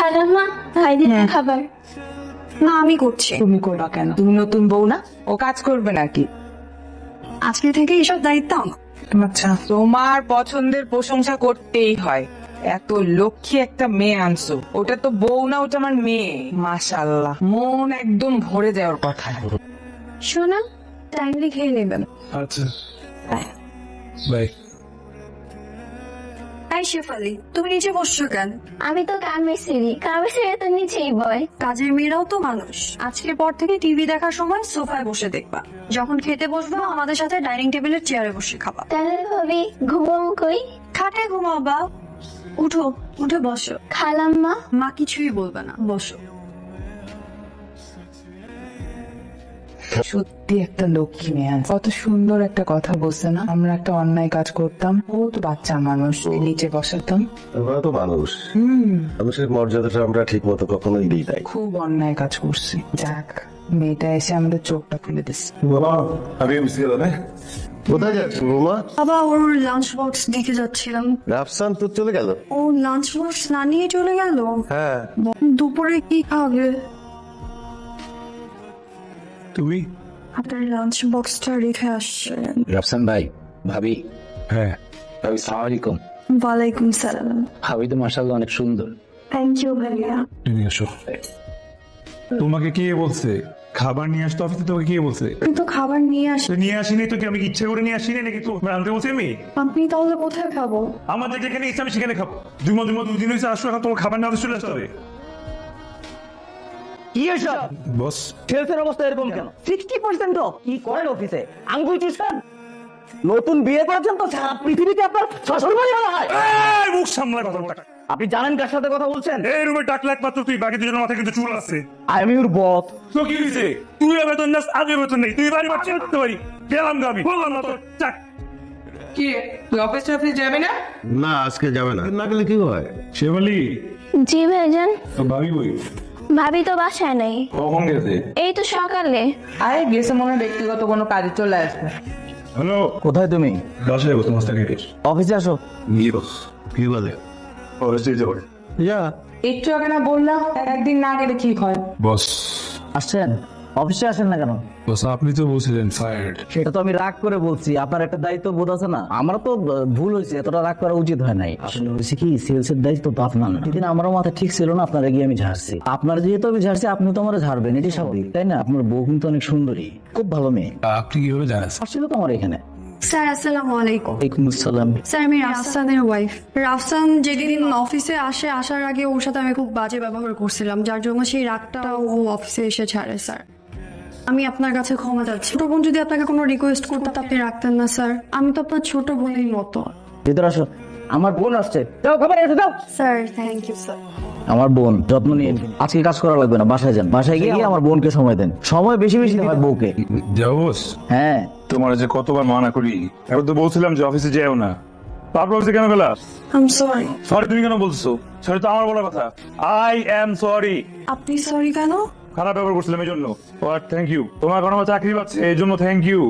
খালাম্মা ভাইদের খাবার। না আমি করছি। তুমি করবা কেন? তুমি নতুন বউ না, ও কাজ করবে নাকি? আজকে থেকে এসব দায়িত্ব আমার। আচ্ছা, তোমার পছন্দের প্রশংসা করতেই হয়। এত লক্ষ্মী একটা মেয়ে আনছো, ওটা তো বউ না, ওটা আমার মেয়ে। মাশাআল্লাহ, মন একদম ভরে যাওয়ার কথা। শোনা টাইমলি খেয়ে নেবেন। আচ্ছা বাই। এই শেফালি, তুমি নিচে বসছো কেন? আমি তো কামের সিঁড়ি তো নিচেই বয়। কাজের মেয়েরাও তো মানুষ। আজকের পর থেকে টিভি দেখার সময় সোফায় বসে দেখবা, যখন খেতে বসবা আমাদের সাথে ডাইনিং টেবিলের চেয়ারে বসে খাবা। তাহলে ভাবি ঘুমাবো কই? খাটে ঘুমাবা। উঠো, উঠে বসো। খালাম্মা মা কিছুই বলবে না, বসো। সত্যি একটা লক্ষ্মী মেয়ে আছে। কত সুন্দর একটা কথা বলছে না, আমরা একটা অন্যায় কাজ করতাম, ও তো বাচ্চা মানুষ, নিচে বসাতাম। আমরা তো মানুষ, মানুষের মর্যাদাটা আমরা ঠিক মতো কখনোই দিই নাই। খুব অন্যায় কাজ করছি। যাক, মেয়েটা এসে আমাদের চোখটা খুলে দিচ্ছে। বাবা আমি বুঝতে গেলাম। কোথায় যাচ্ছ বৌমা? বাবা ওর লাঞ্চ বক্স দেখে যাচ্ছিলাম। রাফসান তো চলে গেল। ও লাঞ্চ বক্স না নিয়ে চলে গেল। হ্যাঁ, দুপুরে কি খাবে? তুমি? আপনার লাঞ্চ বক্সটা রেখে আসছেন। রাফসান ভাই, ভাবি, হ্যাঁ ভাবি সালাম আলাইকুম। ওয়ালাইকুম সালাম। ভাবি তো মাশাআল্লাহ অনেক সুন্দর। থ্যাংক ইউ ভাইয়া। তুমি এসো। তোমাকে কে বলছে খাবার নিয়ে আসতে? অফিসে তোকে কে বলছে? আমি তো খাবার নিয়ে আসি। তো নিয়ে আসিনি তো কি আমি কি ইচ্ছা করে নিয়ে আসিনি নাকি? তো আনতে বলছি আমি? আপনি তাহলে কোথায় খাবো? আমাদের যেখানে ইচ্ছা আমি সেখানে খাবো। দুদিন হয়েছে আসো, এখন তোমার খাবার না চলে আসতে হবে। কি এসব বস সেলসের অবস্থা এরকম কেন? 60% কি করেন অফিসে? আঙ্গুল চুষছেন? নতুন বিয়ে করেছেন তো সারা পৃথিবীতে আপনার শ্বশুরবাড়ি বলা হয়। এই মুখ সামলায় কথা বল। আপনি জানেন কার সাথে কথা বলছেন? এই রুমে ডাকলে একমাত্র তুই, বাকি দুজনের মাথায় কিন্তু চুল আছে। I am your boss. তো কি হয়েছে? তুই বেতন নাস, আগে বেতন নেই। তুই বাড়ি বাচ্চা করতে পারি গেলাম গা আমি, বললাম না তো চাক। কি রে, তুই অফিস যাবে না? না আজকে যাবে না। না গেলে কি হয়? শেফালি, জি ভাইজান। তো ভাবি কই? ভাবি তো বাসায় নাই, কখন গেছে? এই তো সকালে। আরে গেছে মনে হয় ব্যক্তিগত কোনো কাজে চলে আসবে। হ্যালো, কোথায় তুমি? বাসায় বস, মাস্টার গেটিস। অফিসে আসো। নিয়ে বস। কি বলে? অবশ্যই যাবো। যা। একটু আগে না বললাম, একদিন না গেলে কি হয়? বস, আসছেন? অফিসে আসেন না কেন? বস আপনি তো বলছিলেন ফায়ার্ড। সেটা তো আমি রাগ করে বলছি, আপনার একটা দায়িত্ব বোধ আছে না? আমার তো ভুল হয়েছে, এতটা রাগ করা উচিত হয় নাই। আসলে হয়েছে কি, সেলস এর দায়িত্ব তো আপনার না। সেদিন আমারও মাথা ঠিক ছিল না, আপনার গিয়ে আমি ঝাড়ছি। আপনার যেহেতু আমি ঝাড়ছি, আপনি তো আমার ঝাড়বেন, এটি স্বাভাবিক তাই না? আপনার বউ কিন্তু অনেক সুন্দরী, খুব ভালো মেয়ে। আপনি কিভাবে জানেন? আসছিল তো আমার এখানে। স্যার আসসালামু আলাইকুম। ওয়ালাইকুম আসসালাম। স্যার আমি রাফসানের ওয়াইফ। রাফসান যেদিন অফিসে আসার আগে ওর সাথে আমি খুব বাজে ব্যবহার করছিলাম, যার জন্য সেই রাগটা ও অফিসে এসে ছাড়ে। স্যার আমি আপনার কাছে ক্ষমা চাচ্ছি। ছোট বোন যদি আপনাকে কোনো রিকোয়েস্ট করতে আপনি রাখতেন না স্যার। আমি তো আপনার ছোট বোনের মতো। ভিতরে আসো, আমার বোন আসছে। যাও খাবার এসে দাও। Sir thank you sir. আমার বোন যত্ন নিয়ে আজকে কাজ করা লাগবে না, বাসায় যান। বাসায় গিয়ে আমার বোনকে সময় দেন, সময় বেশি বেশি দিতে হয় বউকে। যাও বস। হ্যাঁ, তোমার যে কতবার মানা করি, এখন তো বলছিলাম যে অফিসে যেও না, তারপর অফিসে কেন গেলা? I am sorry. সরি তুমি কেন বলছো? সরি তো আমার বলার কথা। I am sorry. আপনি সরি কেন? খারাপ ব্যবহার করছিলাম এই জন্য। Thank you. তোমার কোনো চাকরি পাচ্ছে এই জন্য থ্যাংক ইউ।